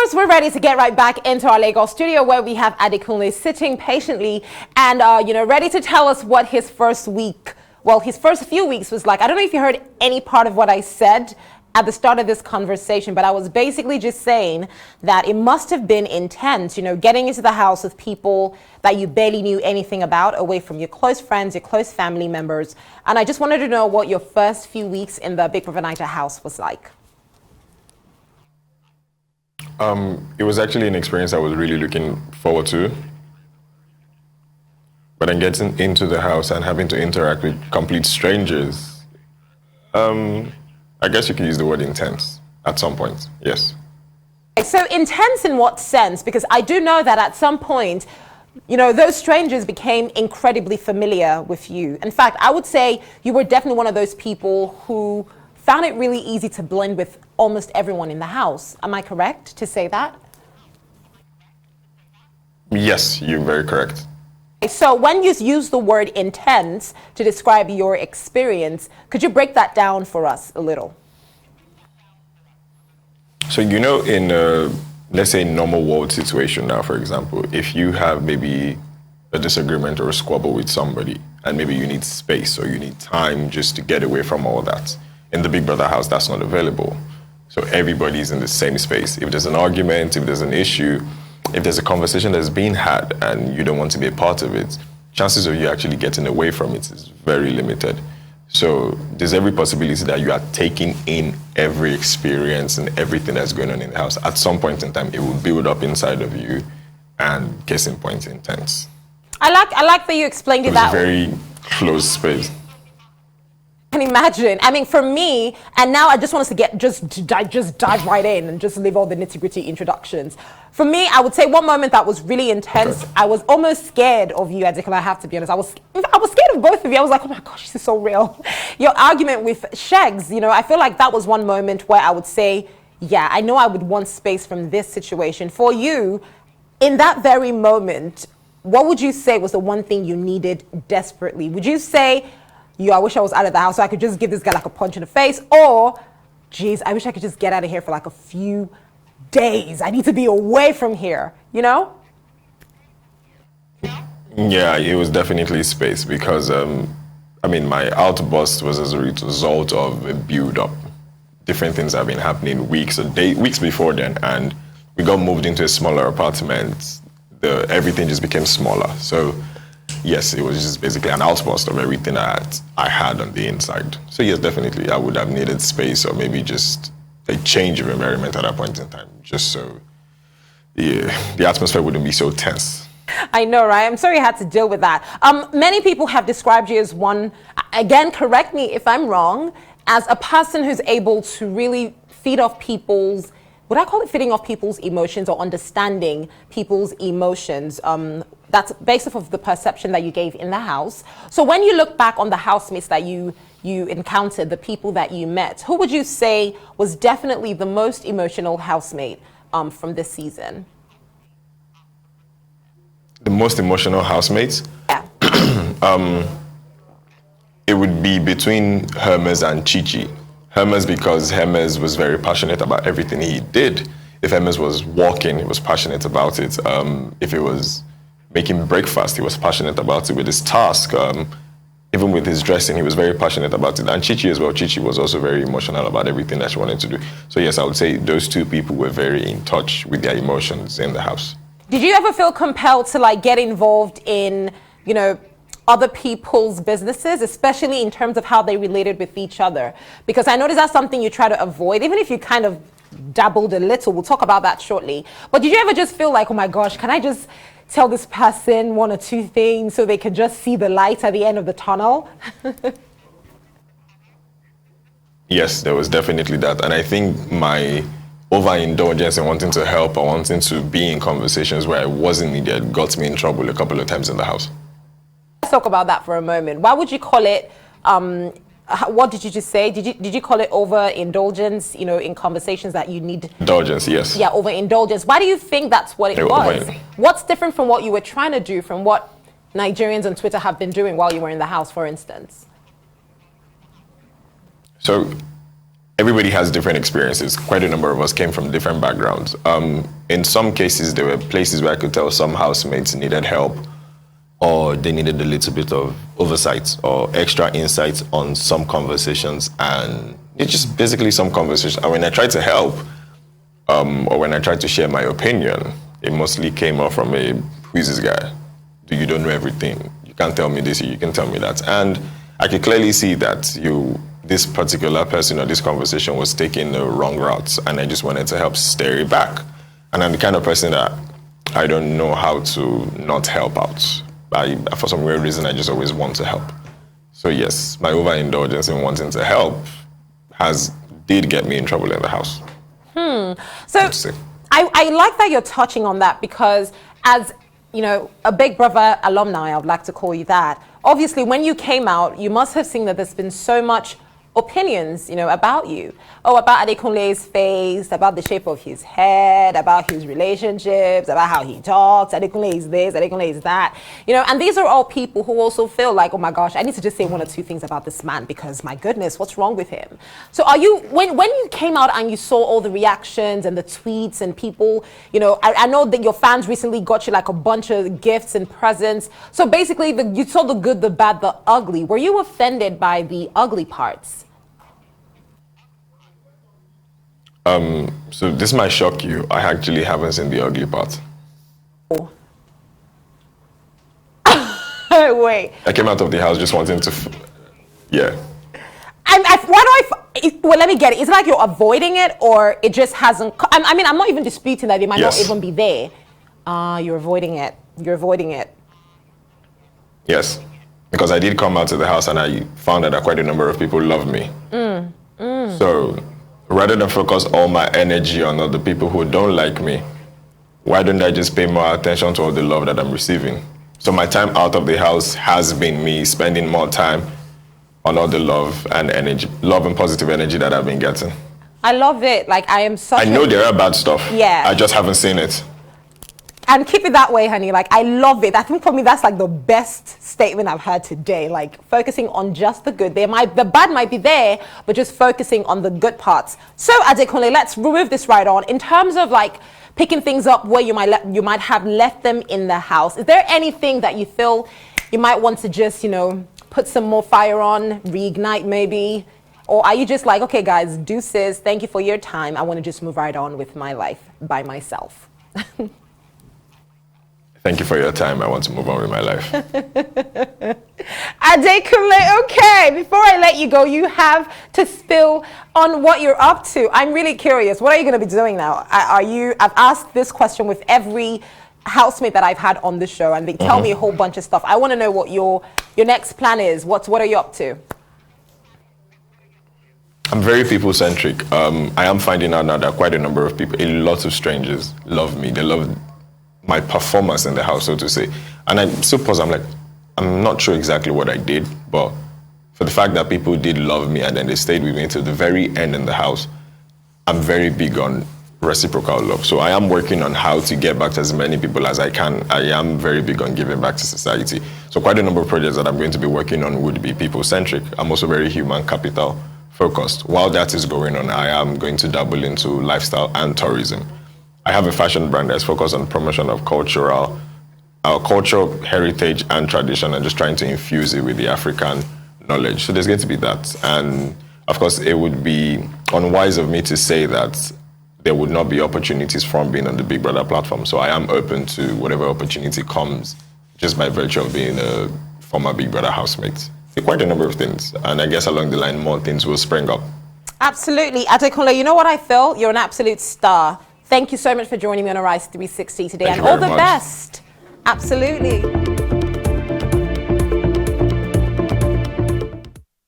course, we're ready to get right back into our Lagos studio where we have Adekunle sitting patiently and, ready to tell us what his first few weeks was like. I don't know if you heard any part of what I said at the start of this conversation, but I was basically just saying that it must have been intense, getting into the house with people that you barely knew anything about, away from your close friends, your close family members. And I just wanted to know what your first few weeks in the Big Brother Niger house was like. It was actually an experience I was really looking forward to. But then getting into the house and having to interact with complete strangers, I guess you could use the word intense at some point, yes. So intense in what sense? Because I do know that at some point, those strangers became incredibly familiar with you. In fact, I would say you were definitely one of those people who found it really easy to blend with almost everyone in the house. Am I correct to say that? Yes, you're very correct. So when you use the word intense to describe your experience, could you break that down for us a little? So, in a, let's say, normal world situation now, for example, if you have maybe a disagreement or a squabble with somebody, and maybe you need space or you need time just to get away from all that, in the Big Brother house, that's not available. So everybody's in the same space. If there's an argument, if there's an issue, if there's a conversation that's being had and you don't want to be a part of it, chances of you actually getting away from it is very limited. So there's every possibility that you are taking in every experience and everything that's going on in the house. At some point in time, it will build up inside of you and case in point intense. I like that you explained it that way. It's a very close space. I can imagine. I mean, for me, and now I just want us to just dive right in and just leave all the nitty-gritty introductions. For me, I would say one moment that was really intense. Okay. I was almost scared of you, Adekunle, I have to be honest. I was scared of both of you. I was like, oh my gosh, this is so real. Your argument with Shegs, I feel like that was one moment where I would say, yeah, I know I would want space from this situation. For you, in that very moment, what would you say was the one thing you needed desperately? Would you say, I wish I was out of the house so I could just give this guy like a punch in the face, or, geez, I wish I could just get out of here for like a few days. I need to be away from here, Yeah, it was definitely space because, my outburst was as a result of a build-up. Different things have been happening weeks before then, and we got moved into a smaller apartment. Everything just became smaller. So, yes, it was just basically an outburst of everything that I had on the inside. So yes, definitely, I would have needed space or maybe just a change of environment at that point in time, just so the atmosphere wouldn't be so tense. I know, right? I'm sorry you had to deal with that. Many people have described you as one, again, correct me if I'm wrong, as a person who's able to really feed off people's, would I call it feeding off people's emotions or understanding people's emotions? That's based off of the perception that you gave in the house. So when you look back on the housemates that you encountered, the people that you met, who would you say was definitely the most emotional housemate from this season? The most emotional housemates? Yeah. It would be between Hermes and Chichi. Hermes because Hermes was very passionate about everything he did. If Hermes was walking, he was passionate about it. If it was making breakfast, he was passionate about it. With his task, even with his dressing, he was very passionate about it. And Chichi as well. Chichi was also very emotional about everything that she wanted to do. So yes, I would say those two people were very in touch with their emotions in the house. Did you ever feel compelled to get involved in, other people's businesses, especially in terms of how they related with each other? Because I noticed that's something you try to avoid, even if you kind of dabbled a little. We'll talk about that shortly. But did you ever just feel like, oh my gosh, can I just tell this person one or two things so they can just see the light at the end of the tunnel? Yes, there was definitely that. And I think my overindulgence and wanting to help or wanting to be in conversations where I wasn't needed got me in trouble a couple of times in the house. Let's talk about that for a moment. Why would you call it, what did you just say? Did you call it overindulgence, in conversations that you need? Indulgence, yes. Yeah, overindulgence. Why do you think that's what it was? What's different from what you were trying to do from what Nigerians on Twitter have been doing while you were in the house, for instance? So everybody has different experiences. Quite a number of us came from different backgrounds. In some cases, there were places where I could tell some housemates needed help, or they needed a little bit of oversight or extra insights on some conversations. And it's just basically some conversation. And when I tried to help, or when I tried to share my opinion, it mostly came off from a, who is this guy? You don't know everything. You can't tell me this, you can tell me that. And I could clearly see that this particular person or this conversation was taking the wrong routes, and I just wanted to help steer it back. And I'm the kind of person that I don't know how to not help out. For some weird reason, I just always want to help. So yes, my overindulgence in wanting to help did get me in trouble in the house. So I like that you're touching on that, because as you know, a Big Brother alumni, I would like to call you that. Obviously, when you came out, you must have seen that there's been so much opinions, about you. Oh, about Adekunle's face, about the shape of his head, about his relationships, about how he talks. Adekunle is this, Adekunle is that. And these are all people who also feel like, oh my gosh, I need to just say one or two things about this man, because my goodness, what's wrong with him? So when you came out and you saw all the reactions and the tweets and people, I know that your fans recently got you like a bunch of gifts and presents. So basically you saw the good, the bad, the ugly. Were you offended by the ugly parts? So this might shock you. I actually haven't seen the ugly part. Oh. Wait. I came out of the house just wanting to, yeah. Well, let me get it. Is it like you're avoiding it, or it just hasn't? I mean, I'm not even disputing that it might not even be there. You're avoiding it. You're avoiding it. Yes, because I did come out to the house and I found out that quite a number of people love me. So rather than focus all my energy on other people who don't like me, why don't I just pay more attention to all the love that I'm receiving? So my time out of the house has been me spending more time on all the love and positive energy that I've been getting. I love it. Like, I know there are bad stuff. Yeah. I just haven't seen it. And keep it that way, honey. Like, I love it. I think for me, that's like the best statement I've heard today. Like, focusing on just the good. The bad might be there, but just focusing on the good parts. So, Adekunle, let's remove this right on. In terms of like picking things up where you might have left them in the house, is there anything that you feel you might want to just, put some more fire on, reignite maybe? Or are you just like, okay, guys, deuces, thank you for your time. I want to just move right on with my life by myself. Thank you for your time. I want to move on with my life. Adekunle, okay, before I let you go, you have to spill on what you're up to. I'm really curious. What are you going to be doing now? I've asked this question with every housemate that I've had on the show, and they tell me a whole bunch of stuff. I want to know what your next plan is. What are you up to? I'm very people-centric. I am finding out now that quite a number of people, a lot of strangers love me. They love my performance in the house, so to say. And I suppose I'm not sure exactly what I did, but for the fact that people did love me and then they stayed with me till the very end in the house, I'm very big on reciprocal love. So I am working on how to get back to as many people as I can. I am very big on giving back to society. So quite a number of projects that I'm going to be working on would be people-centric. I'm also very human capital focused. While that is going on, I am going to dabble into lifestyle and tourism. I have a fashion brand that's focused on promotion of cultural heritage and tradition, and just trying to infuse it with the African knowledge. So there's going to be that. And of course, it would be unwise of me to say that there would not be opportunities from being on the Big Brother platform. So I am open to whatever opportunity comes just by virtue of being a former Big Brother housemate. Quite a number of things. And I guess along the line, more things will spring up. Absolutely. Adekunle, you know what I feel? You're an absolute star. Thank you so much for joining me on Arise 360 today. And all the best. Absolutely.